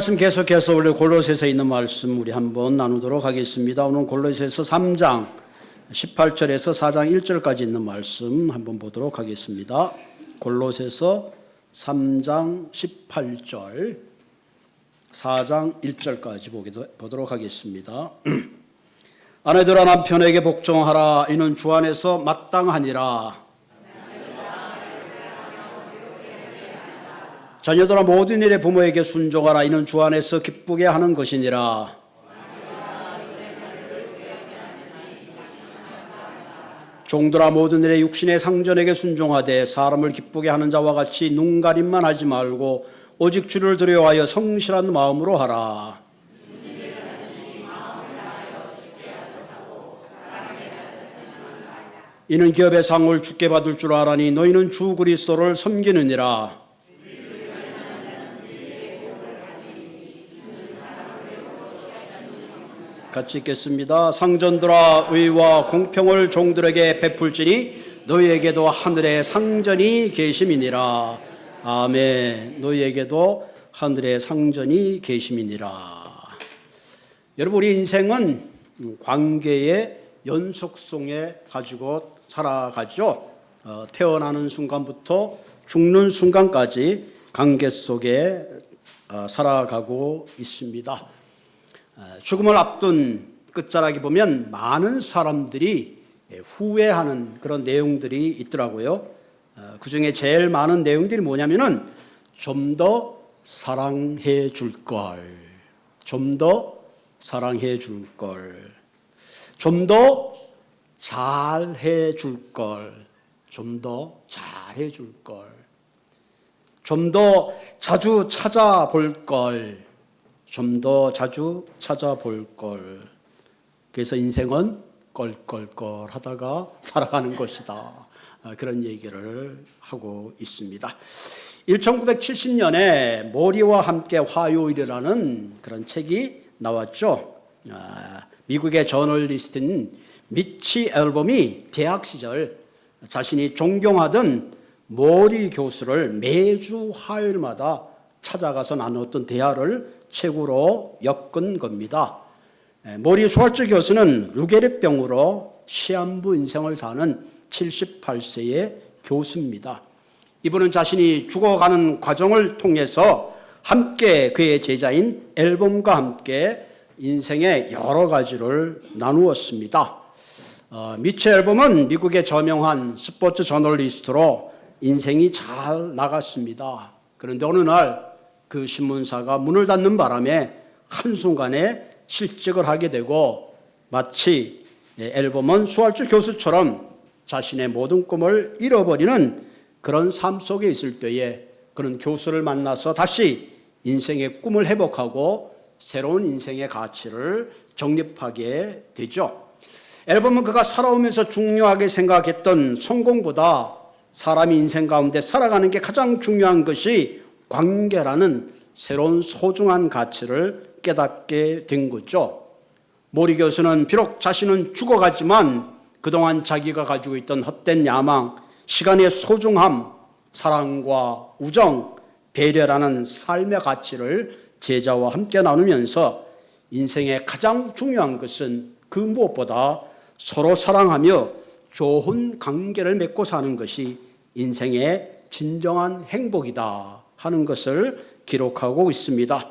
말씀 계속해서 우리 골로새서 있는 말씀 우리 한번 나누도록 하겠습니다. 오늘 골로새서 3장 18절에서 4장 1절까지 있는 말씀 한번 보도록 하겠습니다. 골로새서 3장 18절 4장 1절까지 보도록 하겠습니다. 아내들아 남편에게 복종하라. 이는 주 안에서 마땅하니라. 자녀들아 모든 일에 부모에게 순종하라. 이는 주 안에서 기쁘게 하는 것이니라. 종들아 모든 일에 육신의 상전에게 순종하되 사람을 기쁘게 하는 자와 같이 눈가림만 하지 말고 오직 주를 두려워하여 성실한 마음으로 하라. 이는 기업의 상을 주께 받을 줄 아라니 너희는 주 그리스도를 섬기느니라. 같이 읽겠습니다. 상전들아 의와 공평을 종들에게 베풀지니 너희에게도 하늘의 상전이 계심이니라. 아멘. 너희에게도 하늘의 상전이 계심이니라. 여러분, 우리 인생은 관계의 연속성에 가지고 살아가죠. 태어나는 순간부터 죽는 순간까지 관계 속에 살아가고 있습니다. 죽음을 앞둔 끝자락에 보면 많은 사람들이 후회하는 그런 내용들이 있더라고요. 그 중에 제일 많은 내용들이 뭐냐면은 좀 더 사랑해 줄 걸, 좀 더 사랑해 줄 걸, 좀 더 잘해 줄 걸, 좀 더 잘해 줄 걸, 좀 더 자주 찾아볼 걸, 좀 더 자주 찾아볼 걸. 그래서 인생은 껄껄껄 하다가 살아가는 것이다. 그런 얘기를 하고 있습니다. 1970년에 모리와 함께 화요일이라는 그런 책이 나왔죠. 미국의 저널리스트인 미치 앨범이 대학 시절 자신이 존경하던 모리 교수를 매주 화요일마다 찾아가서 나눴던 대화를 책으로 엮은 겁니다. 모리 슈왈츠 교수는 루게리병으로 시한부 인생을 사는 78세의 교수입니다. 이분은 자신이 죽어가는 과정을 통해서 함께 그의 제자인 앨범과 함께 인생의 여러 가지를 나누었습니다. 미치 앨범은 미국의 저명한 스포츠 저널리스트로 인생이 잘 나갔습니다. 그런데 어느 날 그 신문사가 문을 닫는 바람에 한순간에 실직을 하게 되고 마치 앨범은 슈왈츠 교수처럼 자신의 모든 꿈을 잃어버리는 그런 삶 속에 있을 때에 그런 교수를 만나서 다시 인생의 꿈을 회복하고 새로운 인생의 가치를 정립하게 되죠. 앨범은 그가 살아오면서 중요하게 생각했던 성공보다 사람이 인생 가운데 살아가는 게 가장 중요한 것이 관계라는 새로운 소중한 가치를 깨닫게 된 거죠. 모리 교수는 비록 자신은 죽어가지만 그동안 자기가 가지고 있던 헛된 야망, 시간의 소중함, 사랑과 우정, 배려라는 삶의 가치를 제자와 함께 나누면서 인생의 가장 중요한 것은 그 무엇보다 서로 사랑하며 좋은 관계를 맺고 사는 것이 인생의 진정한 행복이다 하는 것을 기록하고 있습니다.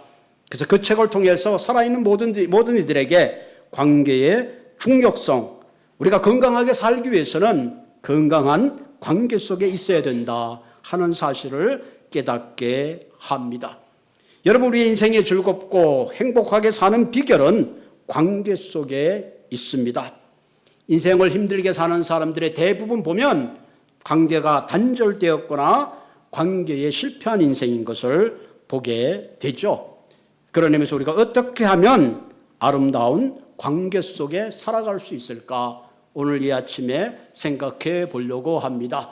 그래서 그 책을 통해서 살아있는 모든 이들에게 관계의 중요성, 우리가 건강하게 살기 위해서는 건강한 관계 속에 있어야 된다 하는 사실을 깨닫게 합니다. 여러분, 우리 인생이 즐겁고 행복하게 사는 비결은 관계 속에 있습니다. 인생을 힘들게 사는 사람들의 대부분 보면 관계가 단절되었거나 관계에 실패한 인생인 것을 보게 되죠. 그런 의미에서 우리가 어떻게 하면 아름다운 관계 속에 살아갈 수 있을까? 오늘 이 아침에 생각해 보려고 합니다.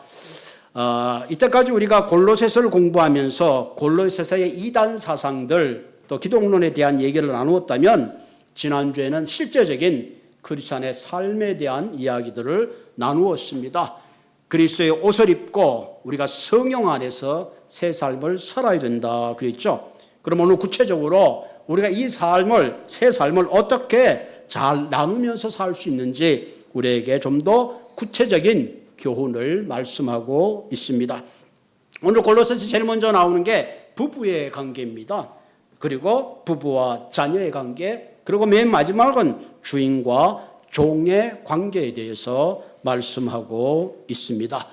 이때까지 우리가 골로새서를 공부하면서 골로새서의 이단 사상들 또 기독론에 대한 얘기를 나누었다면 지난주에는 실제적인 크리스찬의 삶에 대한 이야기들을 나누었습니다. 그리스도의 옷을 입고 우리가 성령 안에서 새 삶을 살아야 된다 그랬죠. 그럼 오늘 구체적으로 우리가 이 삶을, 새 삶을 어떻게 잘 나누면서 살 수 있는지 우리에게 좀 더 구체적인 교훈을 말씀하고 있습니다. 오늘 골로새서 제일 먼저 나오는 게 부부의 관계입니다. 그리고 부부와 자녀의 관계, 그리고 맨 마지막은 주인과 종의 관계에 대해서 말씀하고 있습니다.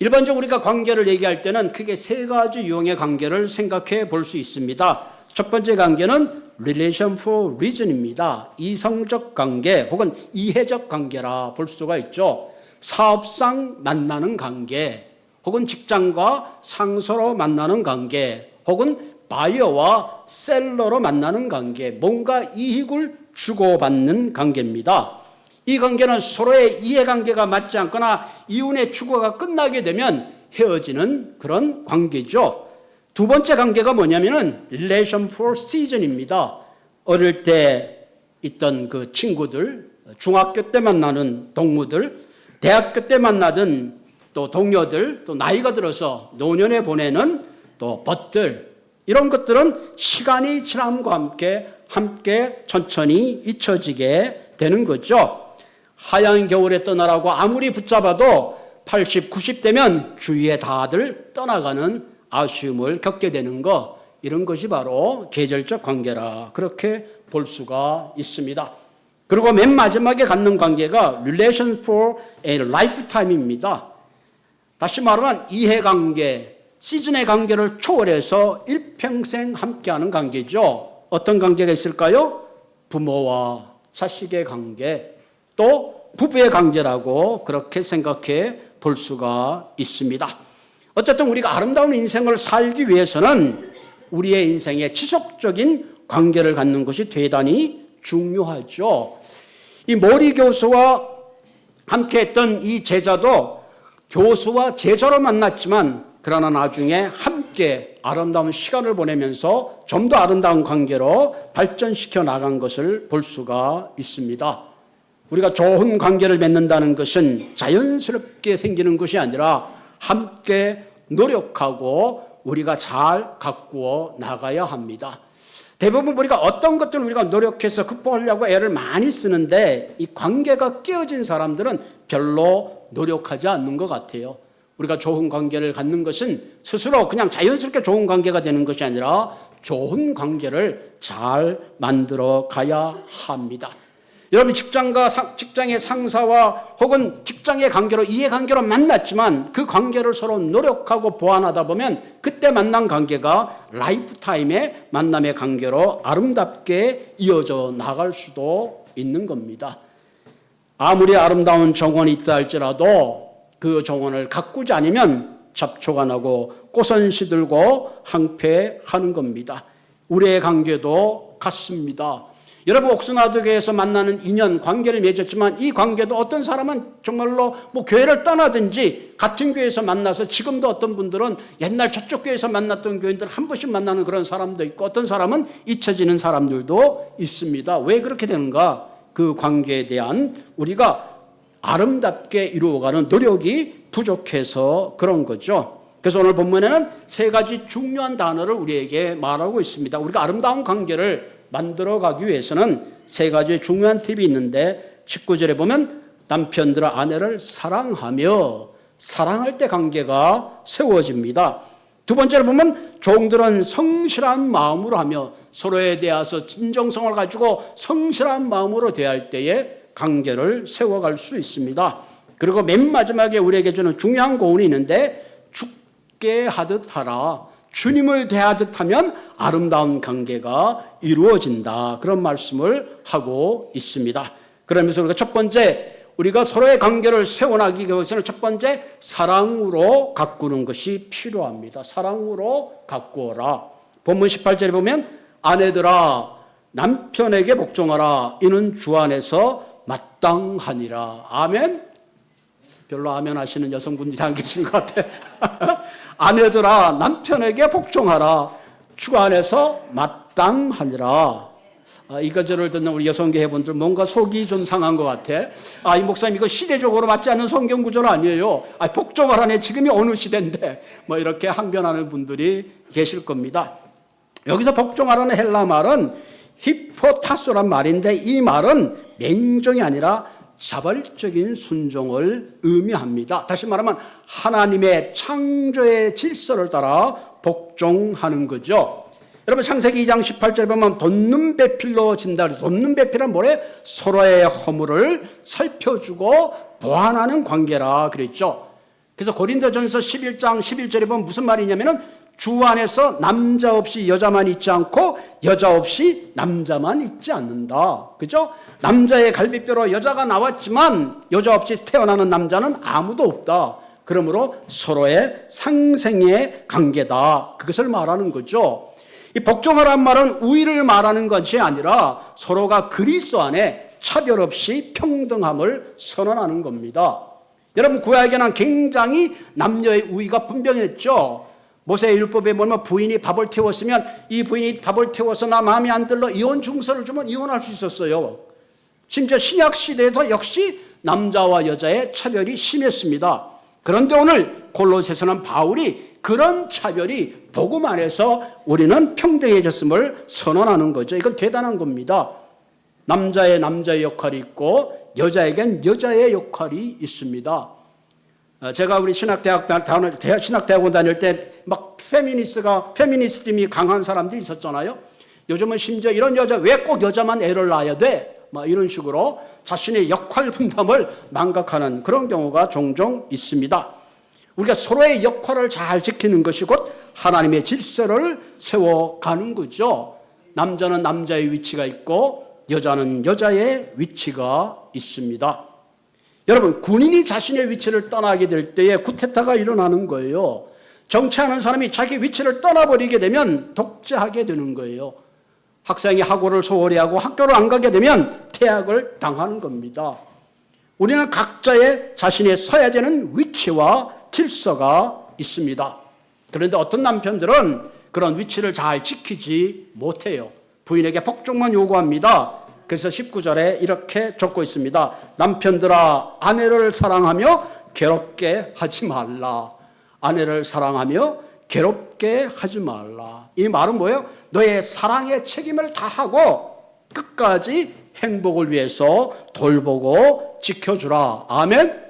일반적으로 우리가 관계를 얘기할 때는 크게 세 가지 유형의 관계를 생각해 볼 수 있습니다. 첫 번째 관계는 relation for reason입니다. 이성적 관계 혹은 이해적 관계라 볼 수가 있죠. 사업상 만나는 관계, 혹은 직장과 상사로 만나는 관계, 혹은 바이어와 셀러로 만나는 관계, 뭔가 이익을 주고받는 관계입니다. 이 관계는 서로의 이해관계가 맞지 않거나 이혼의 추구가 끝나게 되면 헤어지는 그런 관계죠. 두 번째 관계가 뭐냐면은 relation for season입니다. 어릴 때 있던 그 친구들, 중학교 때 만나는 동무들, 대학교 때 만나던 또 동료들, 또 나이가 들어서 노년에 보내는 또 벗들, 이런 것들은 시간이 지남과 함께 천천히 잊혀지게 되는 거죠. 하얀 겨울에 떠나라고 아무리 붙잡아도 80, 90대면 주위에 다들 떠나가는 아쉬움을 겪게 되는 것, 이런 것이 바로 계절적 관계라 그렇게 볼 수가 있습니다. 그리고 맨 마지막에 갖는 관계가 relation for a lifetime입니다. 다시 말하면 이해관계, 시즌의 관계를 초월해서 일평생 함께하는 관계죠. 어떤 관계가 있을까요? 부모와 자식의 관계, 또 부부의 관계라고 그렇게 생각해 볼 수가 있습니다. 어쨌든 우리가 아름다운 인생을 살기 위해서는 우리의 인생에 지속적인 관계를 갖는 것이 대단히 중요하죠. 이 모리 교수와 함께했던 이 제자도 교수와 제자로 만났지만 그러나 나중에 함께 아름다운 시간을 보내면서 좀 더 아름다운 관계로 발전시켜 나간 것을 볼 수가 있습니다. 우리가 좋은 관계를 맺는다는 것은 자연스럽게 생기는 것이 아니라 함께 노력하고 우리가 잘 가꾸어 나가야 합니다. 대부분 우리가 어떤 것들을 우리가 노력해서 극복하려고 애를 많이 쓰는데 이 관계가 깨어진 사람들은 별로 노력하지 않는 것 같아요. 우리가 좋은 관계를 갖는 것은 스스로 그냥 자연스럽게 좋은 관계가 되는 것이 아니라 좋은 관계를 잘 만들어 가야 합니다. 여러분 직장의 상사와 혹은 직장의 관계로 이해관계로 만났지만 그 관계를 서로 노력하고 보완하다 보면 그때 만난 관계가 라이프타임의 만남의 관계로 아름답게 이어져 나갈 수도 있는 겁니다. 아무리 아름다운 정원이 있다 할지라도 그 정원을 가꾸지 않으면 잡초가 나고 꽃은 시들고 황폐하는 겁니다. 우리의 관계도 같습니다. 여러분 옥스나드교에서 만나는 인연, 관계를 맺었지만 이 관계도 어떤 사람은 정말로 교회를 떠나든지 같은 교회에서 만나서 지금도 어떤 분들은 옛날 저쪽 교회에서 만났던 교인들 한 번씩 만나는 그런 사람도 있고 어떤 사람은 잊혀지는 사람들도 있습니다. 왜 그렇게 되는가? 그 관계에 대한 우리가 아름답게 이루어가는 노력이 부족해서 그런 거죠. 그래서 오늘 본문에는 세 가지 중요한 단어를 우리에게 말하고 있습니다. 우리가 아름다운 관계를 만들어가기 위해서는 세 가지 중요한 팁이 있는데 19절에 보면 남편들아 아내를 사랑하며 사랑할 때 관계가 세워집니다. 두 번째로 보면 종들은 성실한 마음으로 하며 서로에 대해서 진정성을 가지고 성실한 마음으로 대할 때에 관계를 세워갈 수 있습니다. 그리고 맨 마지막에 우리에게 주는 중요한 교훈이 있는데 죽게 하듯 하라. 주님을 대하듯 하면 아름다운 관계가 이루어진다. 그런 말씀을 하고 있습니다. 그러면서 우리가 첫 번째, 우리가 서로의 관계를 세워나가기 위해서는 첫 번째, 사랑으로 가꾸는 것이 필요합니다. 사랑으로 가꾸어라. 본문 18절에 보면 아내들아 남편에게 복종하라. 이는 주 안에서 마땅하니라. 아멘? 별로 아멘 하시는 여성분들이 안 계신 것 같아. 아내들아 남편에게 복종하라. 주 안에서 마땅하니라. 이 거절을 듣는 우리 여성교회 분들 뭔가 속이 좀 상한 것 같아. 이 목사님 이거 시대적으로 맞지 않는 성경 구절 아니에요. 복종하라네 지금이 어느 시대인데 이렇게 항변하는 분들이 계실 겁니다. 여기서 복종하라는 헬라 말은 히포타소란 말인데 이 말은 맹종이 아니라 자발적인 순종을 의미합니다. 다시 말하면 하나님의 창조의 질서를 따라 복종하는 거죠. 여러분 창세기 2장 18절에 보면 돋는 배필로 진다. 돋는 배필은 뭐래? 서로의 허물을 살펴주고 보완하는 관계라 그랬죠. 그래서 고린도전서 11장 11절에 보면 무슨 말이냐면은 주 안에서 남자 없이 여자만 있지 않고 여자 없이 남자만 있지 않는다. 그죠? 남자의 갈비뼈로 여자가 나왔지만 여자 없이 태어나는 남자는 아무도 없다. 그러므로 서로의 상생의 관계다. 그것을 말하는 거죠. 이 복종하라는 말은 우위를 말하는 것이 아니라 서로가 그리스도 안에 차별 없이 평등함을 선언하는 겁니다. 여러분 구약에는 굉장히 남녀의 우위가 분명했죠. 모세의 율법에 보면 부인이 밥을 태웠으면 이 부인이 밥을 태워서 나 마음에 안 들러 이혼 증서를 주면 이혼할 수 있었어요. 심지어 신약 시대에서 역시 남자와 여자의 차별이 심했습니다. 그런데 오늘 골로새서는 바울이 그런 차별이 복음 안에서 우리는 평등해졌음을 선언하는 거죠. 이건 대단한 겁니다. 남자의 남자의 있고 여자에겐 여자의 역할이 있습니다. 제가 우리 신학대학원 다닐 때 막 페미니스트임이 강한 사람들이 있었잖아요. 요즘은 심지어 이런 여자 왜 꼭 여자만 애를 낳아야 돼? 막 이런 식으로 자신의 역할 분담을 망각하는 그런 경우가 종종 있습니다. 우리가 서로의 역할을 잘 지키는 것이 곧 하나님의 질서를 세워가는 거죠. 남자는 남자의 위치가 있고 여자는 여자의 위치가 있습니다. 여러분 군인이 자신의 위치를 떠나게 될 때에 쿠데타가 일어나는 거예요. 정치하는 사람이 자기 위치를 떠나버리게 되면 독재하게 되는 거예요. 학생이 학업을 소홀히 하고 학교를 안 가게 되면 퇴학을 당하는 겁니다. 우리는 각자의 자신의 서야 되는 위치와 질서가 있습니다. 그런데 어떤 남편들은 그런 위치를 잘 지키지 못해요. 부인에게 복종만 요구합니다. 그래서 19절에 이렇게 적고 있습니다. 남편들아 아내를 사랑하며 괴롭게 하지 말라. 아내를 사랑하며 괴롭게 하지 말라. 이 말은 뭐예요? 너의 사랑의 책임을 다하고 끝까지 행복을 위해서 돌보고 지켜주라. 아멘.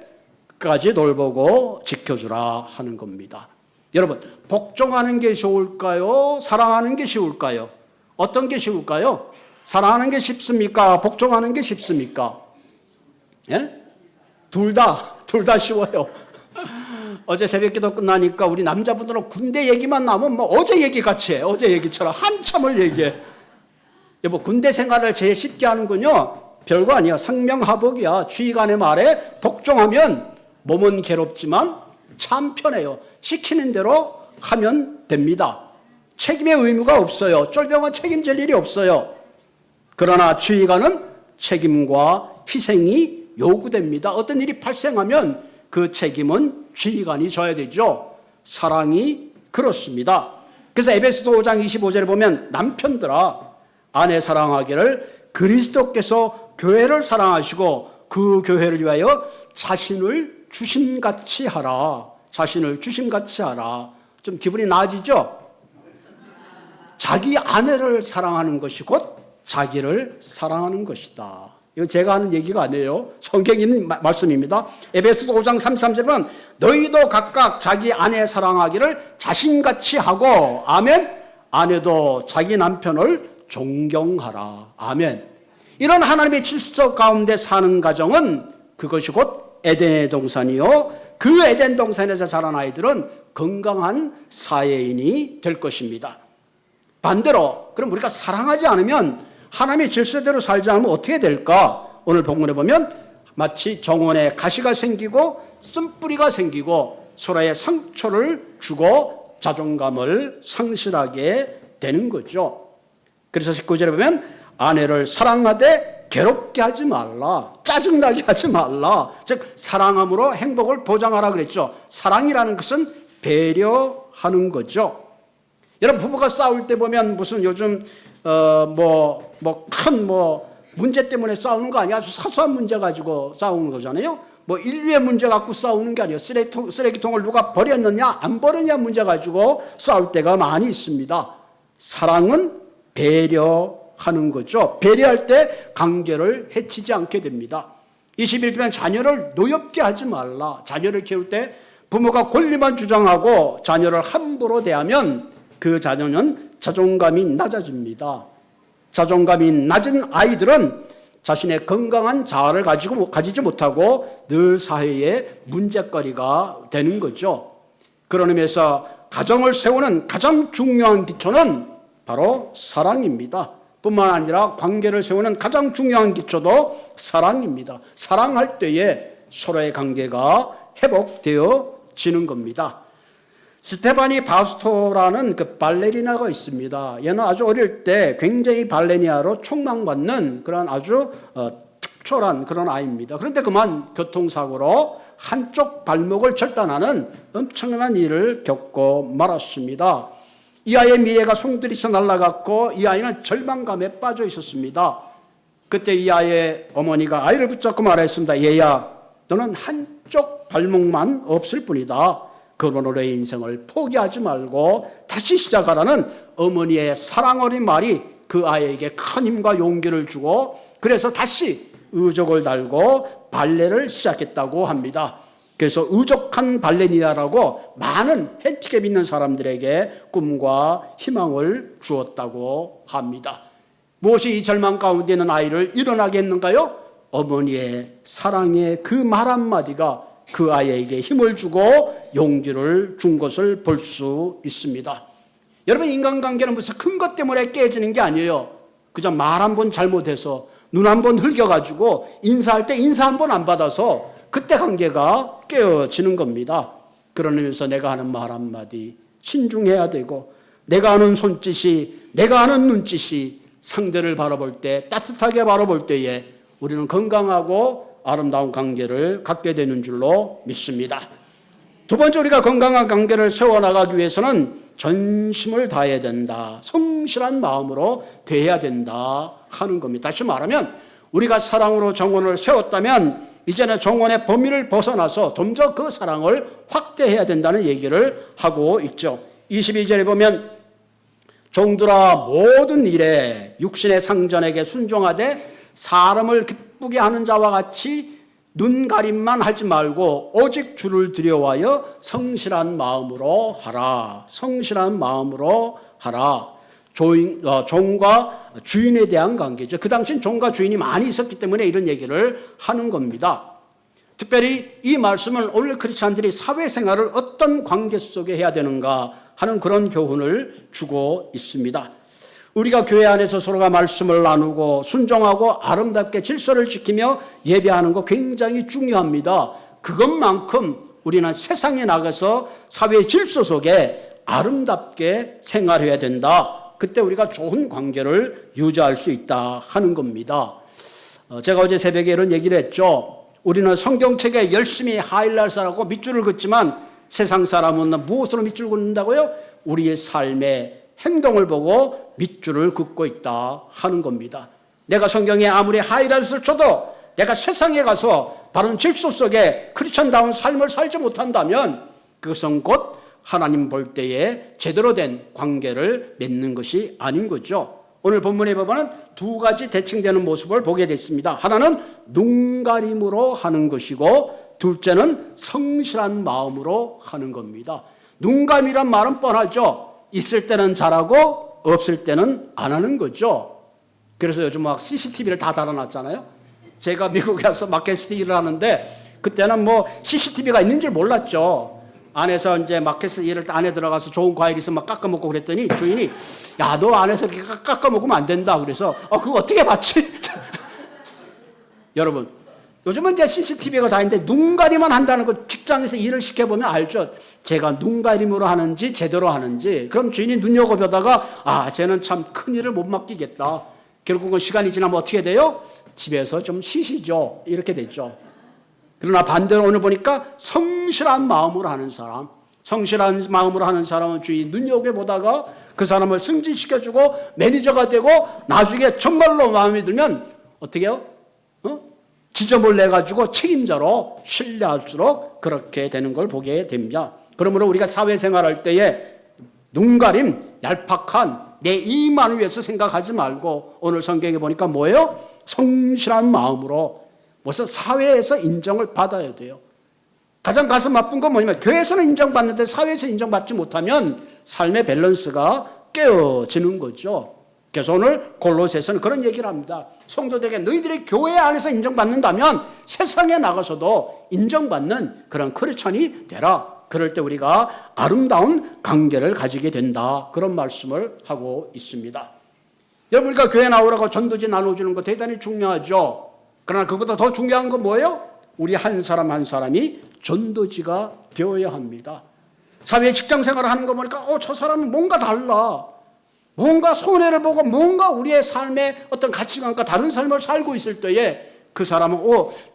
끝까지 돌보고 지켜주라 하는 겁니다. 여러분 복종하는 게 좋을까요? 사랑하는 게 쉬울까요? 어떤 게 쉬울까요? 사랑하는 게 쉽습니까? 복종하는 게 쉽습니까? 예? 둘 다 쉬워요. 어제 새벽기도 끝나니까 우리 남자분들은 군대 얘기만 나오면 뭐 어제 얘기 같이 해. 어제 얘기처럼 한참을 얘기해. 여보 군대 생활을 제일 쉽게 하는군요. 별거 아니야. 상명하복이야. 주의관의 말에 복종하면 몸은 괴롭지만 참 편해요. 시키는 대로 하면 됩니다. 책임의 의무가 없어요. 쫄병은 책임질 일이 없어요. 그러나 주의관은 책임과 희생이 요구됩니다. 어떤 일이 발생하면 그 책임은 주의관이 져야 되죠. 사랑이 그렇습니다. 그래서 에베소서 5장 25절에 보면 남편들아 아내 사랑하기를 그리스도께서 교회를 사랑하시고 그 교회를 위하여 자신을 주심같이 하라. 자신을 주심같이 하라. 좀 기분이 나아지죠? 자기 아내를 사랑하는 것이 곧 자기를 사랑하는 것이다. 이거 제가 하는 얘기가 아니에요. 성경에 있는 말씀입니다. 에베소서 5장 33절에 보면 너희도 각각 자기 아내 사랑하기를 자신같이 하고 아멘. 아내도 자기 남편을 존경하라. 아멘. 이런 하나님의 질서 가운데 사는 가정은 그것이 곧 에덴의 동산이요. 그 에덴 동산에서 자란 아이들은 건강한 사회인이 될 것입니다. 반대로 그럼 우리가 사랑하지 않으면 하나님의 질서대로 살지 않으면 어떻게 될까? 오늘 본문에 보면 마치 정원에 가시가 생기고 쓴뿌리가 생기고 서로의 상처를 주고 자존감을 상실하게 되는 거죠. 그래서 19절에 보면 아내를 사랑하되 괴롭게 하지 말라. 짜증나게 하지 말라. 즉 사랑함으로 행복을 보장하라 그랬죠. 사랑이라는 것은 배려하는 거죠. 여러분 부부가 싸울 때 보면 무슨 요즘 큰 문제 때문에 싸우는 거 아니야. 아주 사소한 문제 가지고 싸우는 거잖아요. 뭐 인류의 문제 갖고 싸우는 게 아니에요. 쓰레기통을 누가 버렸느냐 안 버렸냐 문제 가지고 싸울 때가 많이 있습니다. 사랑은 배려하는 거죠. 배려할 때 관계를 해치지 않게 됩니다. 21편 자녀를 노엽게 하지 말라. 자녀를 키울 때 부모가 권리만 주장하고 자녀를 함부로 대하면 그 자녀는 자존감이 낮아집니다. 자존감이 낮은 아이들은 자신의 건강한 자아를 가지지 못하고 늘 사회의 문제거리가 되는 거죠. 그런 의미에서 가정을 세우는 가장 중요한 기초는 바로 사랑입니다. 뿐만 아니라 관계를 세우는 가장 중요한 기초도 사랑입니다. 사랑할 때에 서로의 관계가 회복되어지는 겁니다. 스테파니 바스토라는 그 발레리나가 있습니다. 얘는 아주 어릴 때 굉장히 발레리나로 촉망받는 그런 아주 특출한 그런 아이입니다. 그런데 그만 교통사고로 한쪽 발목을 절단하는 엄청난 일을 겪고 말았습니다. 이 아이의 미래가 송두리째 날아갔고 이 아이는 절망감에 빠져 있었습니다. 그때 이 아이의 어머니가 아이를 붙잡고 말했습니다. 얘야, 너는 한쪽 발목만 없을 뿐이다. 그러므로 너의 인생을 포기하지 말고 다시 시작하라는 어머니의 사랑 어린 말이 그 아이에게 큰 힘과 용기를 주고 그래서 다시 의족을 달고 발레를 시작했다고 합니다. 그래서 의족한 발레리나라고 많은 핸디캡 있는 사람들에게 꿈과 희망을 주었다고 합니다. 무엇이 이 절망 가운데 있는 아이를 일어나게 했는가요? 어머니의 사랑의 그 말 한마디가 그 아이에게 힘을 주고 용기를 준 것을 볼 수 있습니다. 여러분, 인간관계는 무슨 큰 것 때문에 깨지는 게 아니에요. 그저 말 한 번 잘못해서 눈 한 번 흘겨가지고 인사할 때 인사 한 번 안 받아서 그때 관계가 깨어지는 겁니다. 그런 의미에서 내가 하는 말 한마디 신중해야 되고 내가 하는 손짓이 내가 하는 눈짓이 상대를 바라볼 때 따뜻하게 바라볼 때에 우리는 건강하고 아름다운 관계를 갖게 되는 줄로 믿습니다. 두 번째, 우리가 건강한 관계를 세워나가기 위해서는 전심을 다해야 된다. 성실한 마음으로 대해야 된다 하는 겁니다. 다시 말하면 우리가 사랑으로 정원을 세웠다면 이제는 정원의 범위를 벗어나서 좀 더 그 사랑을 확대해야 된다는 얘기를 하고 있죠. 22절에 보면 종들아 모든 일에 육신의 상전에게 순종하되 사람을 기쁘게 하는 자와 같이 눈가림만 하지 말고 오직 주를 두려워하여 성실한 마음으로 하라. 성실한 마음으로 하라. 종과 주인에 대한 관계죠. 그 당시엔 종과 주인이 많이 있었기 때문에 이런 얘기를 하는 겁니다. 특별히 이 말씀은 오늘 크리스찬들이 사회생활을 어떤 관계 속에 해야 되는가 하는 그런 교훈을 주고 있습니다. 우리가 교회 안에서 서로가 말씀을 나누고 순종하고 아름답게 질서를 지키며 예배하는 거 굉장히 중요합니다. 그것만큼 우리는 세상에 나가서 사회의 질서 속에 아름답게 생활해야 된다. 그때 우리가 좋은 관계를 유지할 수 있다 하는 겁니다. 제가 어제 새벽에 이런 얘기를 했죠. 우리는 성경책에 열심히 하이라이트하고 밑줄을 긋지만 세상 사람은 무엇으로 밑줄을 긋는다고요? 우리의 삶의 행동을 보고 밑줄을 긋고 있다 하는 겁니다. 내가 성경에 아무리 하이라이트를 쳐도 내가 세상에 가서 바른 질서 속에 크리스천다운 삶을 살지 못한다면 그것은 곧 하나님 볼 때에 제대로 된 관계를 맺는 것이 아닌 거죠. 오늘 본문에 보면 두 가지 대칭되는 모습을 보게 됐습니다. 하나는 눈가림으로 하는 것이고 둘째는 성실한 마음으로 하는 겁니다. 눈가림이란 말은 뻔하죠. 있을 때는 잘하고 없을 때는 안 하는 거죠. 그래서 요즘 막 CCTV를 다 달아놨잖아요. 제가 미국에 와서 마켓 일을 하는데 그때는 뭐 CCTV가 있는 줄 몰랐죠. 안에서 이제 마켓 일을 안에 들어가서 좋은 과일 있으면 막 깎아 먹고 그랬더니 주인이 야, 너 안에서 이렇게 깎아 먹으면 안 된다. 그래서 그거 어떻게 봤지? 여러분, 요즘은 이제 CCTV가 다 있는데 눈가림만 한다는 거 직장에서 일을 시켜보면 알죠. 제가 눈가림으로 하는지 제대로 하는지. 그럼 주인이 눈여겨보다가 쟤는 참 큰일을 못 맡기겠다. 결국은 시간이 지나면 어떻게 돼요? 집에서 좀 쉬시죠. 이렇게 됐죠. 그러나 반대로 오늘 보니까 성실한 마음으로 하는 사람, 성실한 마음으로 하는 사람은 주인 눈여겨보다가 그 사람을 승진시켜주고 매니저가 되고 나중에 정말로 마음에 들면 어떻게 해요? 지점을 내가지고 책임자로 신뢰할수록 그렇게 되는 걸 보게 됩니다. 그러므로 우리가 사회생활할 때에 눈가림, 얄팍한 내 이익만을 위해서 생각하지 말고 오늘 성경에 보니까 뭐예요? 성실한 마음으로 무슨 사회에서 인정을 받아야 돼요. 가장 가슴 아픈 건 뭐냐면 교회에서는 인정받는데 사회에서 인정받지 못하면 삶의 밸런스가 깨어지는 거죠. 그래서 오늘 골로새서는 그런 얘기를 합니다. 성도들에게 너희들이 교회 안에서 인정받는다면 세상에 나가서도 인정받는 그런 크리스천이 되라. 그럴 때 우리가 아름다운 관계를 가지게 된다. 그런 말씀을 하고 있습니다. 여러분, 우리가 교회 나오라고 전도지 나눠주는 거 대단히 중요하죠. 그러나 그보다 더 중요한 건 뭐예요? 우리 한 사람 한 사람이 전도지가 되어야 합니다. 사회 직장 생활을 하는 거 보니까 저 사람은 뭔가 달라. 뭔가 손해를 보고 뭔가 우리의 삶의 어떤 가치관과 다른 삶을 살고 있을 때에 그 사람은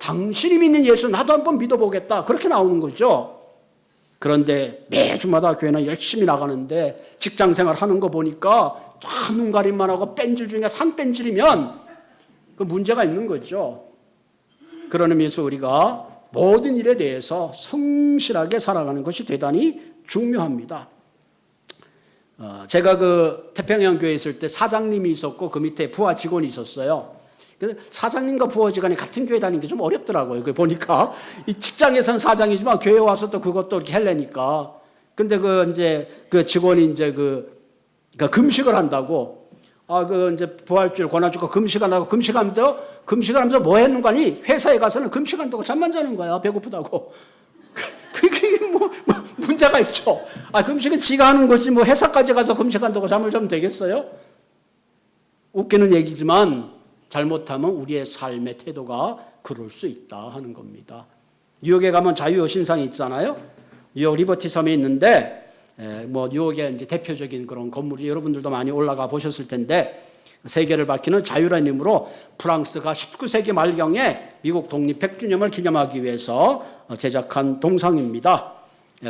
당신이 믿는 예수 나도 한번 믿어보겠다. 그렇게 나오는 거죠. 그런데 매주마다 교회는 열심히 나가는데 직장 생활 하는 거 보니까 눈 가림만 하고 뺀질 중에 산뺀질이면 그 문제가 있는 거죠. 그런 의미에서 우리가 모든 일에 대해서 성실하게 살아가는 것이 대단히 중요합니다. 제가 그 태평양 교회에 있을 때 사장님이 있었고 그 밑에 부하 직원이 있었어요. 그래서 사장님과 부하 직원이 같은 교회 다니는 게 좀 어렵더라고요. 그 보니까 이 직장에서는 사장이지만 교회 와서 또 그것도 이렇게 하려니까. 근데 그 직원이 이제 금식을 한다고 이제 부활주일 권해주고 금식하라고 금식하면서 뭐 했는가 하니 회사에 가서는 금식한다고 잠만 자는 거야. 배고프다고. 그게 뭐 문제가 있죠. 금식은 지가 하는 거지 뭐 회사까지 가서 금식한다고 잠을 자면 되겠어요? 웃기는 얘기지만 잘못하면 우리의 삶의 태도가 그럴 수 있다 하는 겁니다. 뉴욕에 가면 자유여신상이 있잖아요. 뉴욕 리버티 섬에 있는데 뉴욕의 이제 대표적인 그런 건물이 여러분들도 많이 올라가 보셨을 텐데 세계를 밝히는 자유라는 이름으로 프랑스가 19세기 말경에 미국 독립 100주년을 기념하기 위해서 제작한 동상입니다.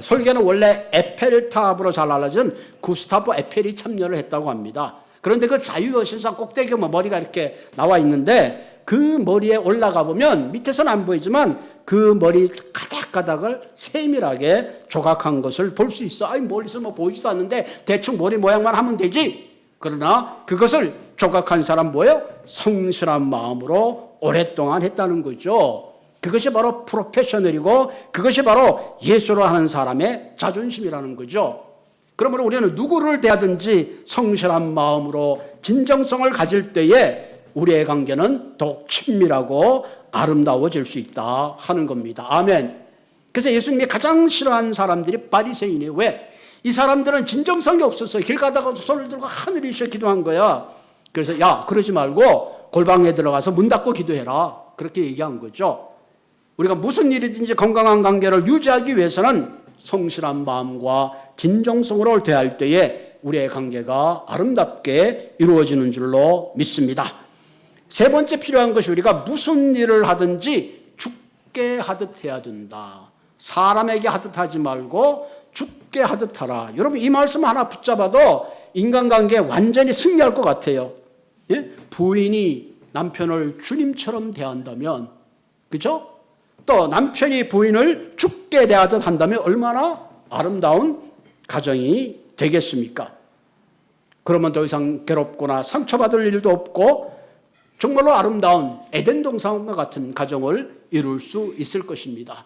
설계는 원래 에펠탑으로 잘 알려진 구스타프 에펠이 참여를 했다고 합니다. 그런데 그 자유여신상 꼭대기에 머리가 이렇게 나와 있는데 그 머리에 올라가 보면 밑에서는 안 보이지만 그 머리 가닥가닥을 세밀하게 조각한 것을 볼 수 있어. 멀리서 보이지도 않는데 대충 머리 모양만 하면 되지. 그러나 그것을 조각한 사람 뭐예요? 성실한 마음으로 오랫동안 했다는 거죠. 그것이 바로 프로페셔널이고 그것이 바로 예수로 하는 사람의 자존심이라는 거죠. 그러므로 우리는 누구를 대하든지 성실한 마음으로 진정성을 가질 때에 우리의 관계는 더욱 친밀하고 아름다워질 수 있다 하는 겁니다. 아멘. 그래서 예수님이 가장 싫어하는 사람들이 바리새인이에요. 왜? 이 사람들은 진정성이 없었어요. 길 가다가 손을 들고 하늘이 있어 기도한 거야. 그래서 그러지 말고 골방에 들어가서 문 닫고 기도해라. 그렇게 얘기한 거죠. 우리가 무슨 일이든지 건강한 관계를 유지하기 위해서는 성실한 마음과 진정성으로 대할 때에 우리의 관계가 아름답게 이루어지는 줄로 믿습니다. 세 번째 필요한 것이 우리가 무슨 일을 하든지 죽게 하듯 해야 된다. 사람에게 하듯 하지 말고 죽게 하듯 하라. 여러분 이 말씀 하나 붙잡아도 인간관계에 완전히 승리할 것 같아요. 예? 부인이 남편을 주님처럼 대한다면, 그죠? 또 남편이 부인을 죽게 대하듯 한다면 얼마나 아름다운 가정이 되겠습니까? 그러면 더 이상 괴롭거나 상처받을 일도 없고 정말로 아름다운 에덴 동산과 같은 가정을 이룰 수 있을 것입니다.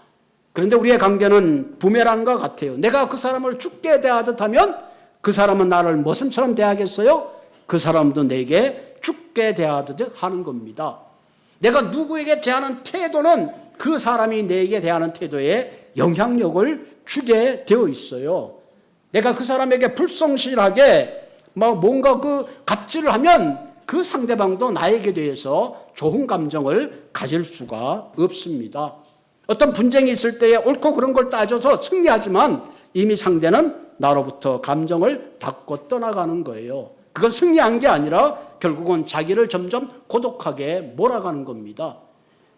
그런데 우리의 관계는 부메랑과 같아요. 내가 그 사람을 죽게 대하듯 하면 그 사람은 나를 머슴처럼 대하겠어요? 그 사람도 내게 죽게 대하듯 하는 겁니다. 내가 누구에게 대하는 태도는 그 사람이 내게 대하는 태도에 영향력을 주게 되어 있어요. 내가 그 사람에게 불성실하게 뭔가 갑질을 하면 그 상대방도 나에게 대해서 좋은 감정을 가질 수가 없습니다. 어떤 분쟁이 있을 때에 옳고 그런 걸 따져서 승리하지만 이미 상대는 나로부터 감정을 닫고 떠나가는 거예요. 그건 승리한 게 아니라 결국은 자기를 점점 고독하게 몰아가는 겁니다.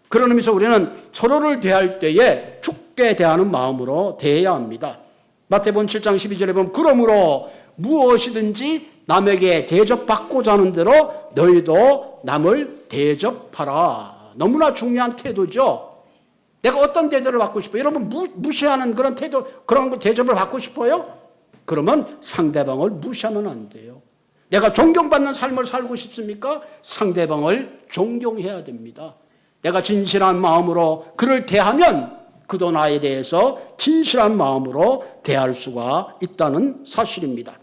그런 의미에서 우리는 서로를 대할 때에 죽게 대하는 마음으로 대해야 합니다. 마태복음 7장 12절에 보면 그러므로 무엇이든지 남에게 대접받고자 하는 대로 너희도 남을 대접하라. 너무나 중요한 태도죠. 내가 어떤 대접을 받고 싶어요? 여러분 무시하는 그런 태도, 그런 대접을 받고 싶어요? 그러면 상대방을 무시하면 안 돼요. 내가 존경받는 삶을 살고 싶습니까? 상대방을 존경해야 됩니다. 내가 진실한 마음으로 그를 대하면 그도 나에 대해서 진실한 마음으로 대할 수가 있다는 사실입니다.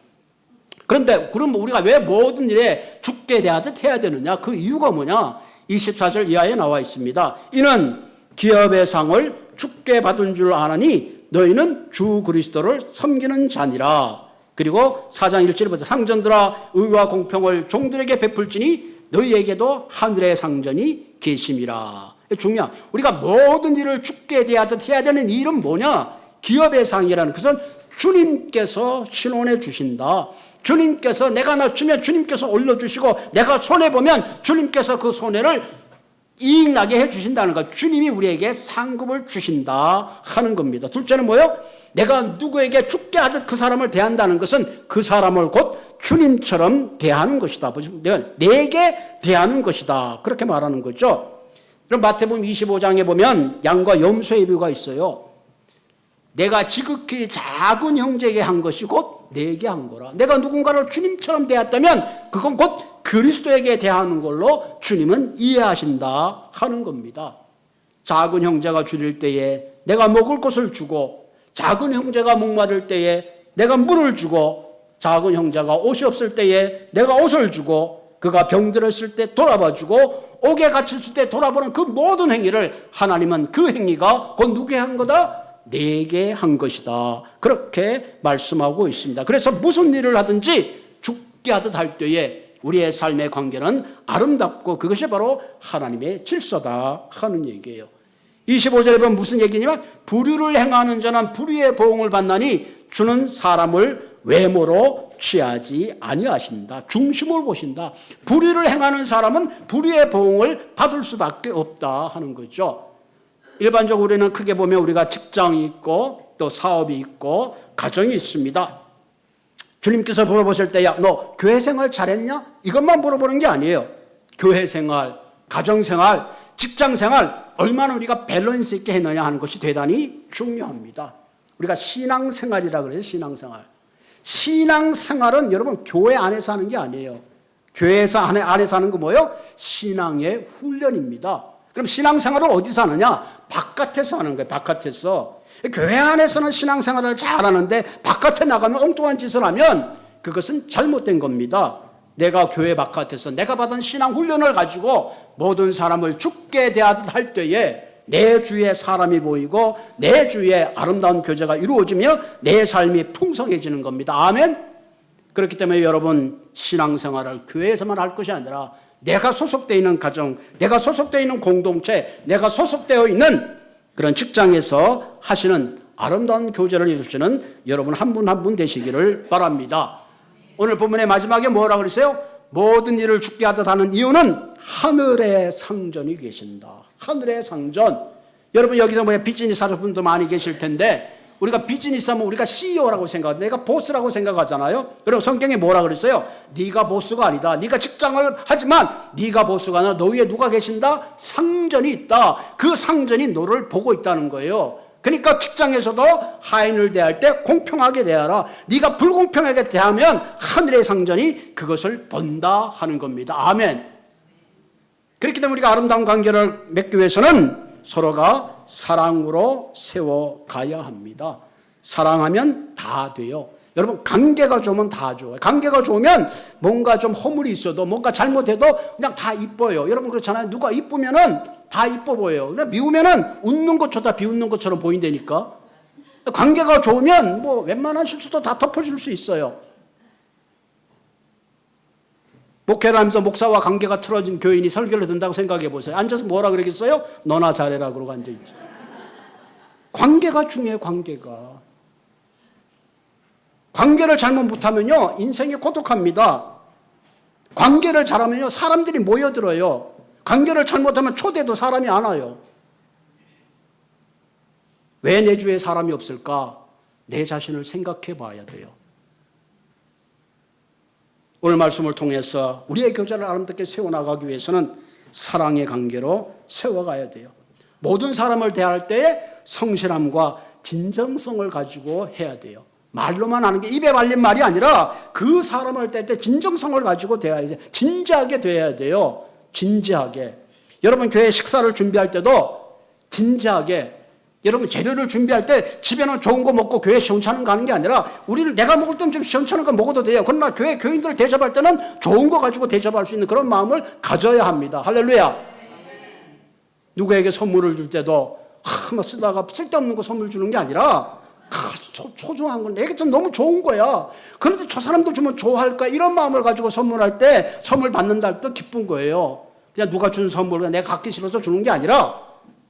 그런데 그럼 우리가 왜 모든 일에 죽게 대하듯 해야 되느냐? 그 이유가 뭐냐? 24절 이하에 나와 있습니다. 이는 기업의 상을 죽게 받은 줄 아나니 너희는 주 그리스도를 섬기는 자니라. 그리고 4장 1절에 보세요. 상전들아 의와 공평을 종들에게 베풀지니 너희에게도 하늘의 상전이 계심이라. 중요한 우리가 모든 일을 죽게 대하듯 해야 되는 일은 뭐냐? 기업의 상이라는 것은 주님께서 신원해 주신다. 주님께서 내가 낮추면 주님께서 올려주시고 내가 손해보면 주님께서 그 손해를 이익나게 해주신다는 것. 주님이 우리에게 상급을 주신다 하는 겁니다. 둘째는 뭐예요? 내가 누구에게 죽게 하듯 그 사람을 대한다는 것은 그 사람을 곧 주님처럼 대하는 것이다. 내게 대하는 것이다. 그렇게 말하는 거죠. 그럼 마태복음 25장에 보면 양과 염소의 비유가 있어요. 내가 지극히 작은 형제에게 한 것이 곧 내게 한 거라. 내가 누군가를 주님처럼 대했다면 그건 곧 그리스도에게 대하는 걸로 주님은 이해하신다 하는 겁니다. 작은 형제가 줄일 때에 내가 먹을 것을 주고, 작은 형제가 목마를 때에 내가 물을 주고, 작은 형제가 옷이 없을 때에 내가 옷을 주고, 그가 병들었을 때 돌아봐주고, 옥에 갇혔을 때 돌아보는 그 모든 행위를 하나님은 그 행위가 곧 누구에게 한 거다? 내게 한 것이다. 그렇게 말씀하고 있습니다. 그래서 무슨 일을 하든지 죽게 하듯 할 때에 우리의 삶의 관계는 아름답고 그것이 바로 하나님의 질서다 하는 얘기예요. 25절에 보면 무슨 얘기냐면 불의를 행하는 자는 불의의 보응을 받나니 주는 사람을 외모로 취하지 아니하신다. 중심을 보신다. 불의를 행하는 사람은 불의의 보응을 받을 수밖에 없다 하는 거죠. 일반적으로 우리는 크게 보면 우리가 직장이 있고 또 사업이 있고 가정이 있습니다. 주님께서 물어보실 때 야, 너 교회 생활 잘했냐? 이것만 물어보는 게 아니에요. 교회 생활, 가정 생활, 직장 생활 얼마나 우리가 밸런스 있게 했느냐 하는 것이 대단히 중요합니다. 우리가 신앙생활이라고 그래요. 신앙생활. 신앙생활은 여러분 교회 안에서 하는 게 아니에요. 교회에서 안에서 하는 거 뭐예요? 신앙의 훈련입니다. 그럼 신앙생활을 어디서 하느냐? 바깥에서 하는 거예요. 바깥에서. 교회 안에서는 신앙생활을 잘하는데 바깥에 나가면 엉뚱한 짓을 하면 그것은 잘못된 겁니다. 내가 교회 바깥에서 내가 받은 신앙 훈련을 가지고 모든 사람을 죽게 대하듯 할 때에 내 주위에 사람이 보이고 내 주위에 아름다운 교제가 이루어지며 내 삶이 풍성해지는 겁니다. 아멘. 그렇기 때문에 여러분 신앙생활을 교회에서만 할 것이 아니라 내가 소속되어 있는 가정, 내가 소속되어 있는 공동체, 내가 소속되어 있는 그런 직장에서 하시는 아름다운 교제를 이루시는 여러분 한 분 한 분 되시기를 바랍니다. 오늘 본문의 마지막에 뭐라고 그랬어요? 모든 일을 죽게 하듯 하는 이유는 하늘의 상전이 계신다. 하늘의 상전. 여러분 여기서 뭐 비즈니스 하는 분도 많이 계실 텐데 우리가 비즈니스 하면 우리가 CEO라고 생각하고 내가 보스라고 생각하잖아요. 그리고 성경에 뭐라 그랬어요? 네가 보스가 아니다. 네가 직장을 하지만 네가 보스가 아니라 너 위에 누가 계신다? 상전이 있다. 그 상전이 너를 보고 있다는 거예요. 그러니까 직장에서도 하인을 대할 때 공평하게 대하라. 네가 불공평하게 대하면 하늘의 상전이 그것을 본다 하는 겁니다. 아멘. 그렇기 때문에 우리가 아름다운 관계를 맺기 위해서는 서로가 사랑으로 세워가야 합니다. 사랑하면 다 돼요. 여러분 관계가 좋으면 다 좋아요. 관계가 좋으면 뭔가 좀 허물이 있어도 뭔가 잘못해도 그냥 다 이뻐요. 여러분 그렇잖아요. 누가 이쁘면은 다 이뻐 보여요. 그냥 미우면은 웃는 것보다 비웃는 것처럼 보인다니까. 관계가 좋으면 뭐 웬만한 실수도 다 덮어줄 수 있어요. 목회를 하면서 목사와 관계가 틀어진 교인이 설교를 듣는다고 생각해 보세요. 앉아서 뭐라 그러겠어요? 너나 잘해라 그러고 앉아있죠. 관계가 중요해요. 관계가. 관계를 잘못 못하면요 인생이 고독합니다. 관계를 잘하면요 사람들이 모여들어요. 관계를 잘못하면 초대도 사람이 안 와요. 왜 내 주위에 사람이 없을까? 내 자신을 생각해 봐야 돼요. 오늘 말씀을 통해서 우리의 교제를 아름답게 세워나가기 위해서는 사랑의 관계로 세워가야 돼요. 모든 사람을 대할 때에 성실함과 진정성을 가지고 해야 돼요. 말로만 하는 게 입에 발린 말이 아니라 그 사람을 뗄 때 진정성을 가지고 대해야 돼. 진지하게 대해야 돼요. 진지하게. 여러분 교회 식사를 준비할 때도 진지하게. 여러분 재료를 준비할 때 집에는 좋은 거 먹고 교회 시원찮은 거 하는 게 아니라 우리는 내가 먹을 때는 좀 시원찮은 거 먹어도 돼요. 그러나 교회 교인들 대접할 때는 좋은 거 가지고 대접할 수 있는 그런 마음을 가져야 합니다. 할렐루야. 누구에게 선물을 줄 때도 막 쓰다가 쓸데없는 거 선물 주는 게 아니라 소중한 건 내게 좀 너무 좋은 거야. 그런데 저 사람도 주면 좋아할까 이런 마음을 가지고 선물할 때 선물 받는다 할 때 기쁜 거예요. 그냥 누가 준 선물을 내가 갖기 싫어서 주는 게 아니라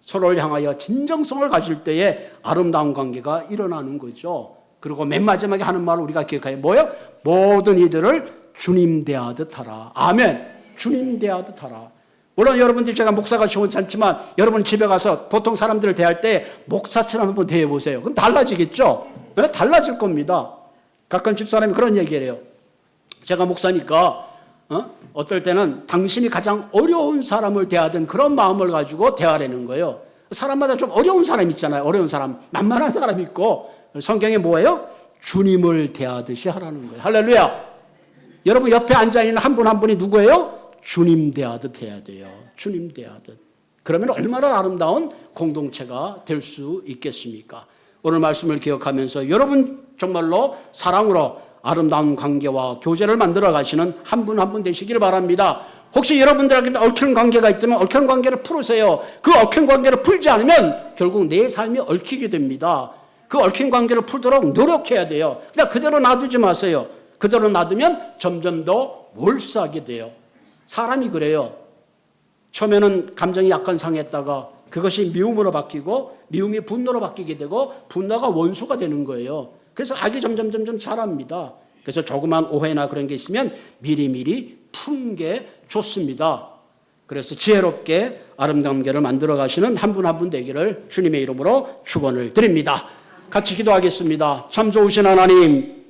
서로를 향하여 진정성을 가질 때에 아름다운 관계가 일어나는 거죠. 그리고 맨 마지막에 하는 말을 우리가 기억해요. 뭐예요? 모든 이들을 주님 대하듯 하라. 아멘. 주님 대하듯 하라. 물론 여러분들 제가 목사가 시원찮지만 여러분 집에 가서 보통 사람들을 대할 때 목사처럼 한번 대해보세요. 그럼 달라지겠죠? 네? 달라질 겁니다. 가끔 집사람이 그런 얘기를 해요. 제가 목사니까 어떨 때는 당신이 가장 어려운 사람을 대하던 그런 마음을 가지고 대하라는 거예요. 사람마다 좀 어려운 사람 있잖아요. 어려운 사람, 만만한 사람 있고 성경에 뭐예요? 주님을 대하듯이 하라는 거예요. 할렐루야. 여러분 옆에 앉아있는 한 분 한 분이 누구예요? 주님 대하듯 해야 돼요. 주님 대하듯. 그러면 얼마나 아름다운 공동체가 될 수 있겠습니까? 오늘 말씀을 기억하면서 여러분 정말로 사랑으로 아름다운 관계와 교제를 만들어 가시는 한 분 한 분 되시길 바랍니다. 혹시 여러분들에게 얽힌 관계가 있다면 얽힌 관계를 풀으세요. 그 얽힌 관계를 풀지 않으면 결국 내 삶이 얽히게 됩니다. 그 얽힌 관계를 풀도록 노력해야 돼요. 그냥 그대로 놔두지 마세요. 그대로 놔두면 점점 더 몰수하게 돼요. 사람이 그래요. 처음에는 감정이 약간 상했다가 그것이 미움으로 바뀌고 미움이 분노로 바뀌게 되고 분노가 원수가 되는 거예요. 그래서 악이 점점 자랍니다. 그래서 조그만 오해나 그런 게 있으면 미리미리 푸는 게 좋습니다. 그래서 지혜롭게 아름다운 관계를 만들어 가시는 한 분 한 분 되기를 주님의 이름으로 축원을 드립니다. 같이 기도하겠습니다. 참 좋으신 하나님,